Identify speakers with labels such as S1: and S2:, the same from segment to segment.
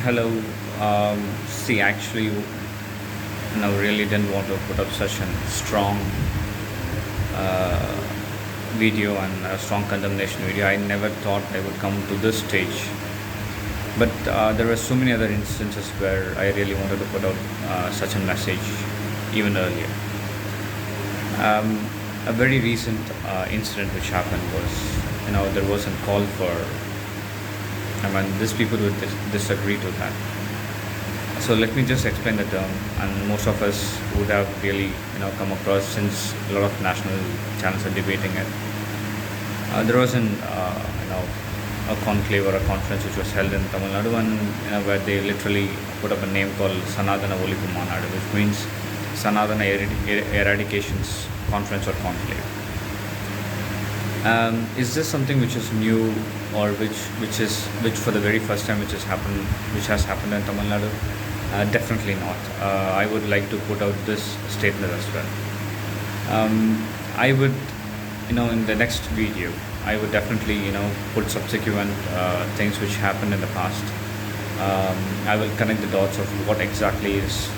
S1: Hello. See, actually, really didn't want to put up such a strong uh, video and a strong condemnation video. I never thought I would come to this stage. But there were so many other instances where I really wanted to put out such a message even earlier. A very recent incident which happened was, there was a call for, these people would disagree to that. So let me just explain the term, and most of us would have really, come across since a lot of national channels are debating it. There was a conclave or a conference which was held in Tamil Nadu, and where they literally put up a name called Sanadana Olipu Manadu, which means Sanadana Eradications Conference or Conclave. Is this something which is new, or which for the very first time which has happened in Tamil Nadu? Definitely not. I would like to put out this statement as well. I would, in the next video, I would definitely, put subsequent things which happened in the past. I will connect the dots of what exactly these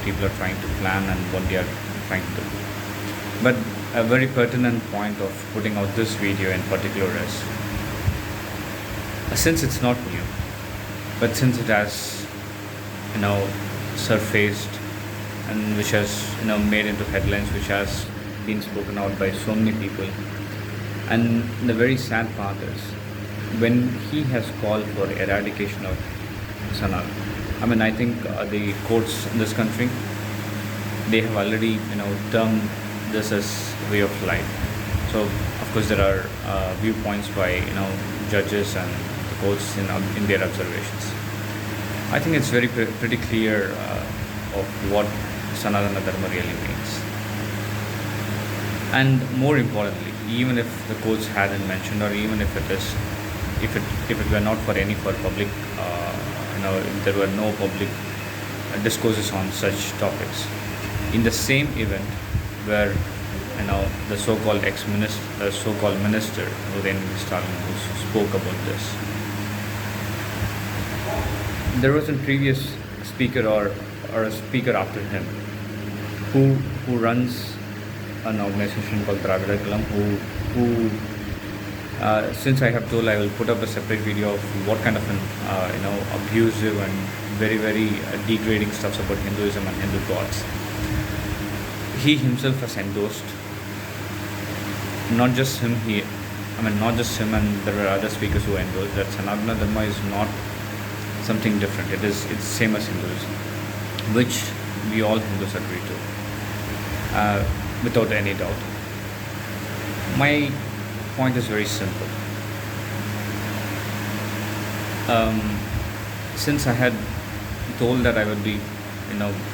S1: people are trying to plan and what they are trying to do. But a very pertinent point of putting out this video in particular is, since it's not new, but since it has, surfaced, and which has, made into headlines, which has been spoken out by so many people. And the very sad part is, when he has called for eradication of Sanal, I think the courts in this country, they have already, termed this as way of life. So of course there are viewpoints by, judges and the courts in their observations. I think it's pretty clear of what Sanatana Dharma really means. And more importantly, even if the courts hadn't mentioned, or even if it were not for public, if there were no public discourses on such topics, in the same event where the so-called so-called minister Udayanithi Stalin, who spoke about this, there was a previous speaker or a speaker after him who runs an organization called Dravida Kalam, who since I have told, I will put up a separate video of what kind of an abusive and very very degrading stuff about Hinduism and Hindu gods he himself has endorsed. Not just him, and there were other speakers who endorsed that Sanatana Dharma is not something different. It's same as Hinduism, which we all Hindus agree to, without any doubt. My point is very simple. Since I had told that I would be,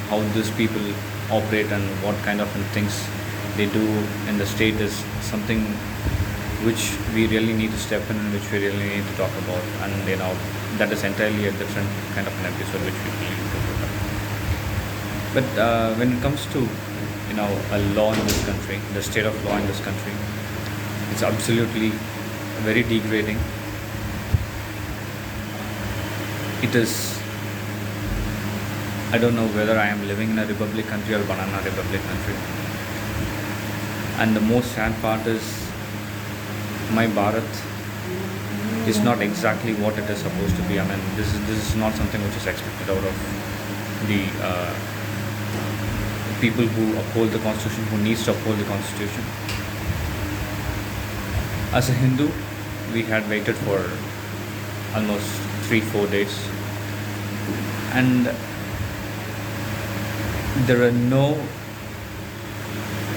S1: how these people operate and what kind of things they do in the state is something which we really need to step in and which we really need to talk about, and that is entirely a different kind of an episode which we need to put up. But when it comes to a law in this country, the state of law in this country, it's absolutely very degrading. It is, I don't know whether I am living in a republic country or banana republic country. And the most sad part is, my Bharat is not exactly what it is supposed to be. This is not something which is expected out of the people who uphold the constitution, who needs to uphold the constitution. As a Hindu, we had waited for almost 3-4 days, and there were no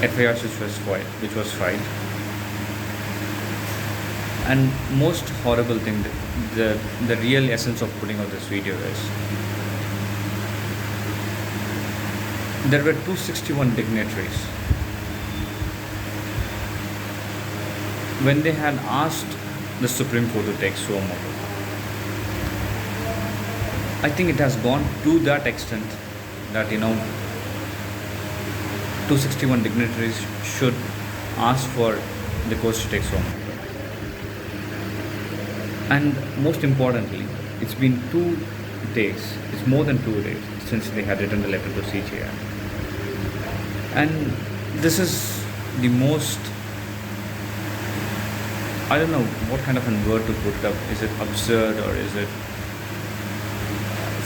S1: FIRs which was filed. And most horrible thing, the real essence of putting out this video is, there were 261 dignitaries. When they had asked the Supreme Court to take suo motu, I think it has gone to that extent that 261 dignitaries should ask for the courts to take suo motu. And most importantly, it's been days. It's more than 2 days since they had written the letter to CGI. And this is the most, I don't know what kind of a word to put it up. Is it absurd, or is it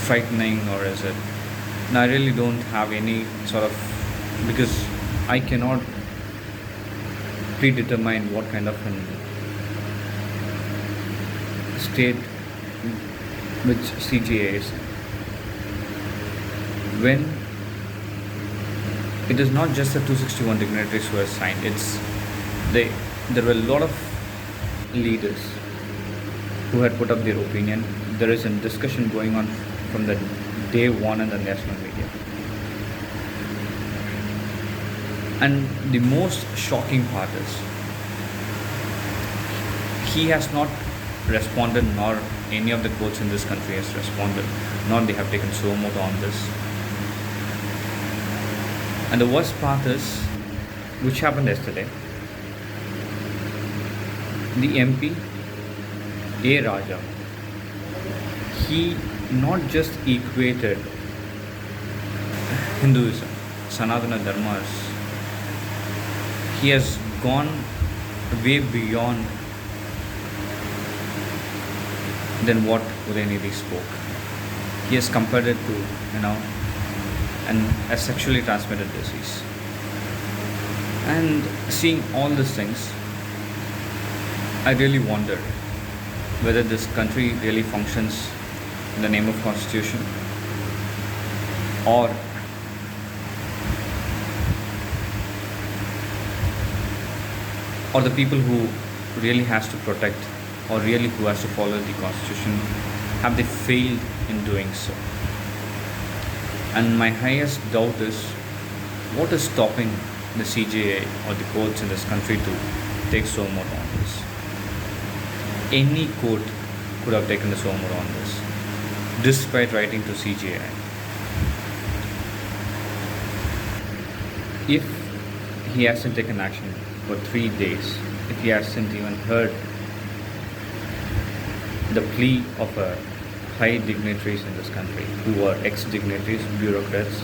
S1: frightening, or is it? No, I really don't have any sort of, because I cannot predetermine what kind of an state which CGA is. When it is not just the 261 dignitaries who have signed, there were a lot of leaders who had put up their opinion. There is a discussion going on from the day one in the national media. And the most shocking part is he has not responded, nor any of the courts in this country has responded, nor they have taken suo motu on this. And the worst part is, which happened yesterday, the MP, A. Raja, he not just equated Hinduism, Sanatana Dharmas, he has gone way beyond than what Udayanidhi spoke. He has compared it to, a sexually transmitted disease. And seeing all these things, I really wonder whether this country really functions in the name of constitution, or the people who really has to protect, or really who has to follow the constitution, have they failed in doing so? And my highest doubt is, what is stopping the CJA or the courts in this country to take suo motu on this? Any court could have taken the suo motu on this, despite writing to CJI. If he hasn't taken action for 3 days, if he hasn't even heard the plea of high dignitaries in this country, who are ex-dignitaries, bureaucrats,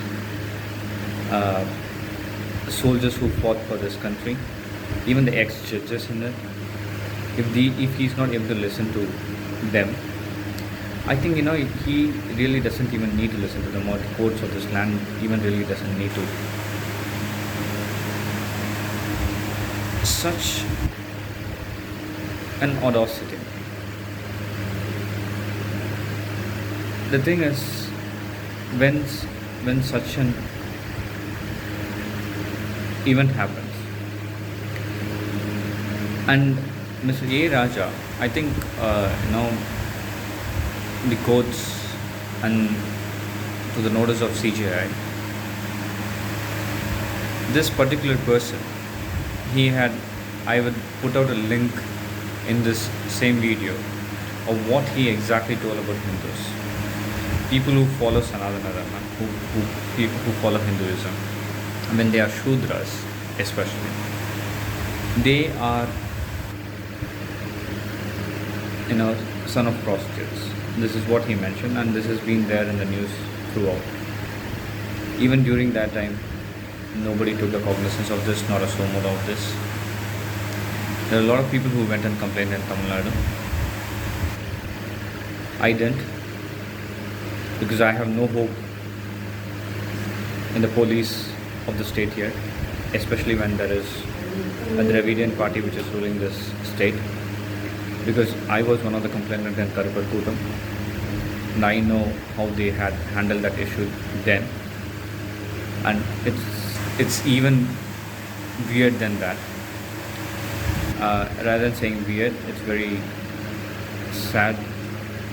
S1: soldiers who fought for this country, even the ex-judges in it, if he's not able to listen to them, I think he really doesn't even need to listen to them, or the courts of this land even really doesn't need to. Such an audacity. The thing is, when such an event happens, and Mr. A. Raja, I think the courts and to the notice of CJI, this particular person, I would put out a link in this same video of what he exactly told about Hindus. People who follow Sanatana Dharma, who follow Hinduism, when they are Shudras especially, they are son of prostitutes. This is what he mentioned, and this has been there in the news throughout. Even during that time, nobody took the cognizance of this, nor a suo motu of this. There are a lot of people who went and complained in Tamil Nadu. I didn't, because I have no hope in the police of the state here, especially when there is a Dravidian party which is ruling this state. Because I was one of the complainants in Karupatkutam, and I know how they had handled that issue then. And it's even weird than that. Rather than saying weird, it's very sad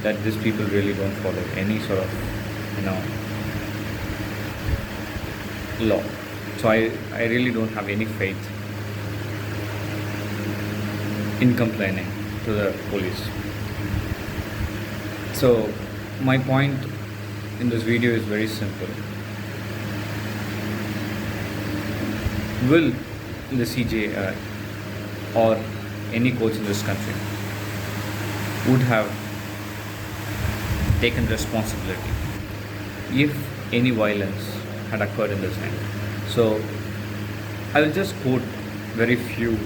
S1: that these people really don't follow any sort of law. So I really don't have any faith in complaining to the police. So my point in this video is very simple. Will the CJI or any coach in this country would have taken responsibility if any violence had occurred in this time. So I will just quote very few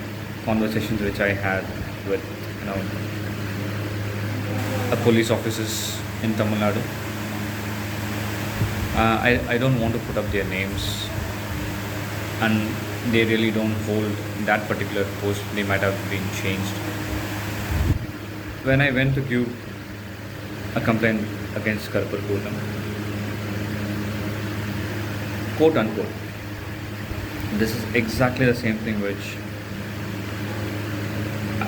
S1: conversations which I had with a police officers in Tamil Nadu. I don't want to put up their names, and they really don't hold that particular post. They might have been changed. When I went to give a complaint against Karpur Kotam, quote unquote, this is exactly the same thing which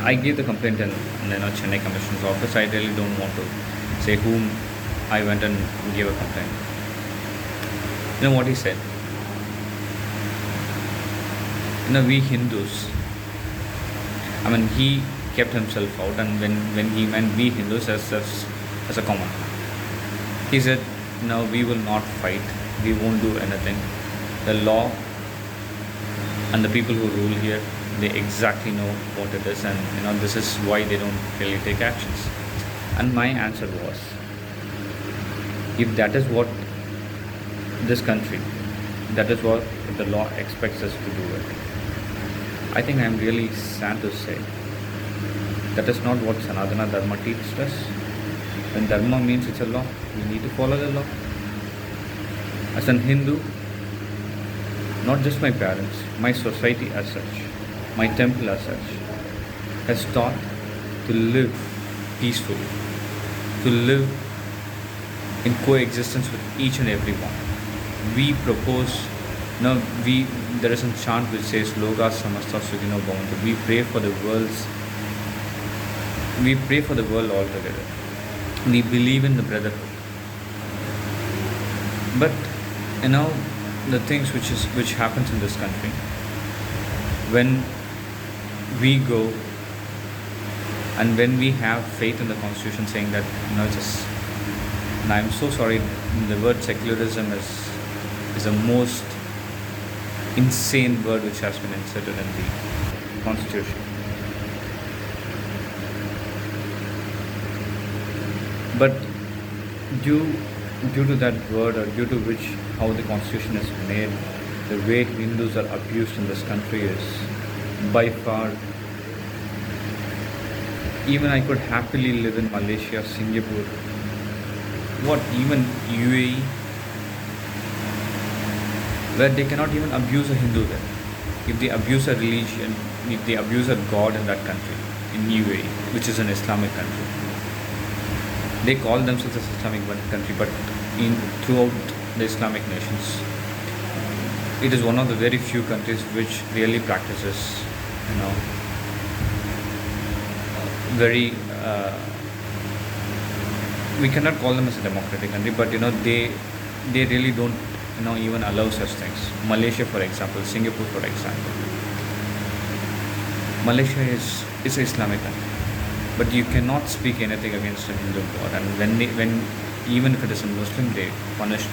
S1: I gave the complaint in Chennai Commissioner's office. I really don't want to say whom I went and gave a complaint. You know what he said? We Hindus, he kept himself out, and when he meant we Hindus as a common, he said, no, we will not fight, we won't do anything. The law and the people who rule here, they exactly know what it is, and this is why they don't really take actions. And my answer was, if that is what this country, that is what the law expects us to do it, I think I'm really sad to say that is not what Sanatana Dharma teaches us. When Dharma means it's a law, we need to follow the law. As an Hindu, not just my parents, my society as such, my temple as such, has taught to live peacefully, to live in coexistence with each and every one. We propose, there is a chant which says, Loka Samasta Sukhino Bhavantu. We pray for the world altogether. We believe in the brotherhood. But the things which happens in this country, when we go and when we have faith in the constitution saying that and I'm so sorry, the word secularism is the most insane word which has been inserted in the constitution. But due to that word, or due to which how the constitution is made, the way Hindus are abused in this country is by far. Even I could happily live in Malaysia, Singapore, even UAE, where they cannot even abuse a Hindu there. If they abuse a religion, if they abuse a god in that country, in UAE, which is an Islamic country, they call themselves as Islamic country, but throughout the Islamic nations, it is one of the very few countries which really practices, very. We cannot call them as a democratic country, but they really don't even allow such things. Malaysia, for example, Singapore, for example. Malaysia is an Islamic country, but you cannot speak anything against a Hindu god, and when even if it is a Muslim, they punish.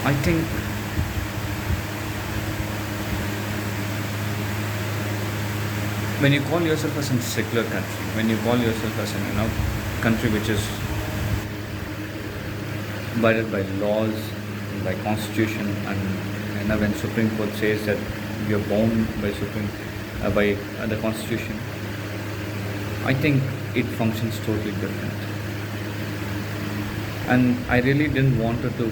S1: I think when you call yourself as a secular country, when you call yourself as a country which is guided by laws, by constitution, and when Supreme Court says that we are bound by the constitution, I think it functions totally different. And I really didn't want to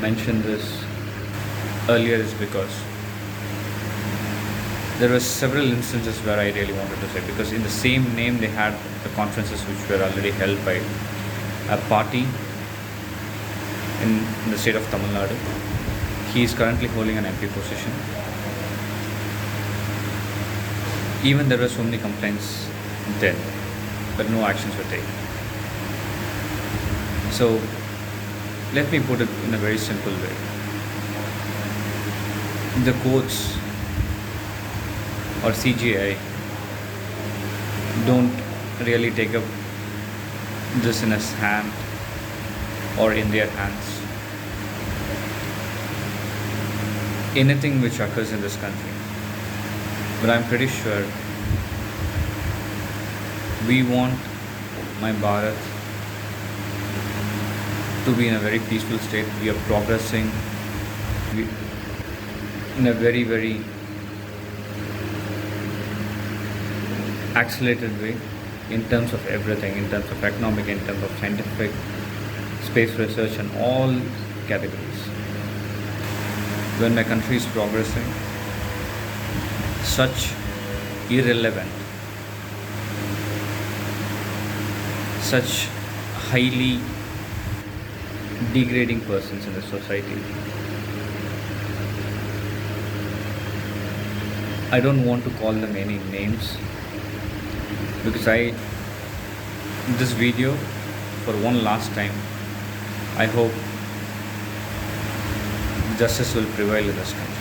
S1: mention this earlier is because there were several instances where I really wanted to say, because in the same name they had the conferences which were already held by a party in the state of Tamil Nadu. He is currently holding an MP position. Even there were so many complaints then, but no actions were taken. So let me put it in a very simple way. The courts or CGI don't really take up this in his hand or in their hands. Anything which occurs in this country, but I'm pretty sure we want my Bharat to be in a very peaceful state. We are progressing we, in a very, very accelerated way in terms of everything, in terms of economic, in terms of scientific, space research, and all categories. When my country is progressing, such irrelevant, such highly degrading persons in the society, I don't want to call them any names, because this video, for one last time, I hope justice will prevail in this country.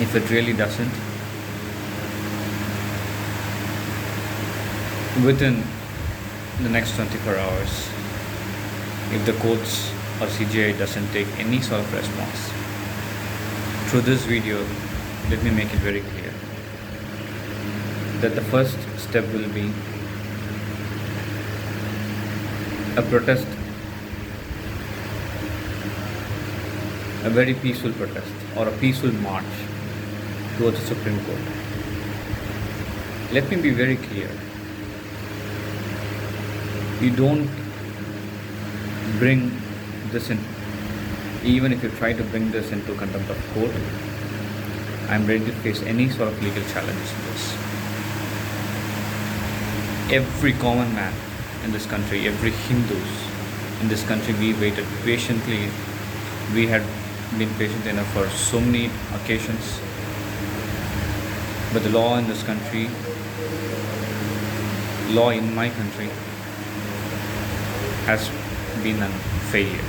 S1: If it really doesn't, within the next 24 hours, if the courts or CGI doesn't take any sort of response, through this video, let me make it very clear that the first step will be a protest, a very peaceful protest or a peaceful march towards the Supreme Court. Let me be very clear. You don't bring this in, even if you try to bring this into contempt of court, I'm ready to face any sort of legal challenges in this. Every common man in this country, every Hindus in this country, we waited patiently. We had been patient enough for so many occasions. But the law in this country, law in my country, has been a failure.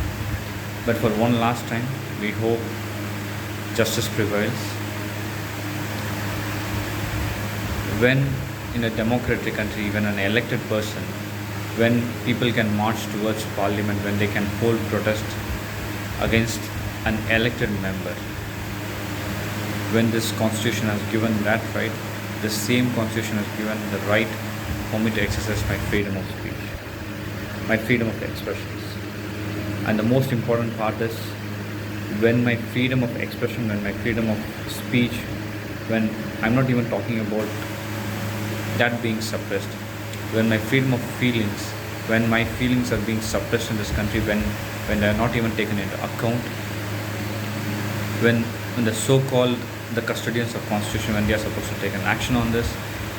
S1: But for one last time, we hope justice prevails. When in a democratic country, when an elected person, when people can march towards parliament, when they can hold protest against an elected member, when this constitution has given that right, the same constitution has given the right for me to exercise my freedom of speech, my freedom of expressions. And the most important part is, when my freedom of expression, when my freedom of speech, when I'm not even talking about that being suppressed, when my freedom of feelings, when my feelings are being suppressed in this country, when they are not even taken into account, when the so-called the custodians of constitution, when they are supposed to take an action on this,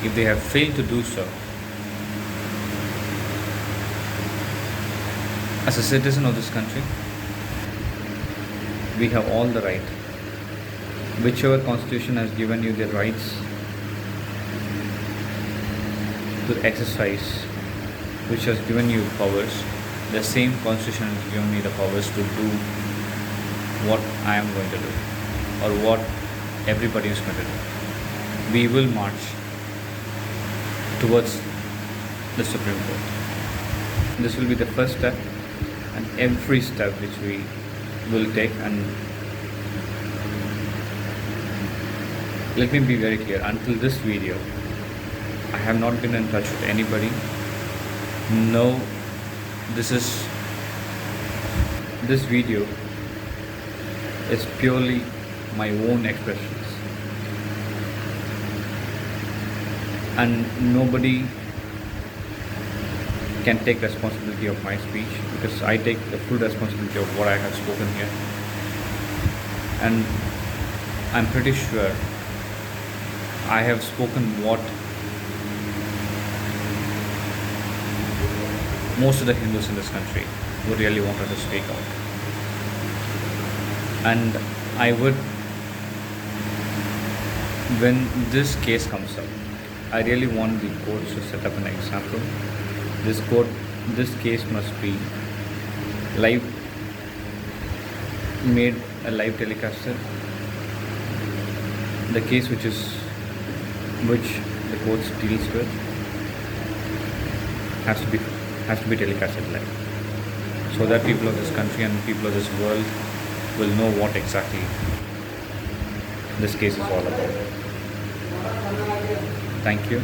S1: if they have failed to do so, as a citizen of this country, we have all the right. Whichever constitution has given you the rights to exercise, which has given you powers, the same constitution has given me the powers to do what I am going to do, or what everybody is going to do. We will march towards the Supreme Court. This will be the first step, and every step which we will take. And let me be very clear, until this video, I have not been in touch with anybody. No, this video is purely my own expressions, and nobody can take responsibility of my speech, because I take the full responsibility of what I have spoken here. And I'm pretty sure I have spoken what most of the Hindus in this country would really wanted to speak out. And I would, when this case comes up, I really want the courts to set up an example. This case must be made a live telecasted. The case which the courts deals with has to be telecasted live, so that people of this country and people of this world will know what exactly this case is all about. Thank you.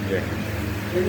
S1: Jai Hind.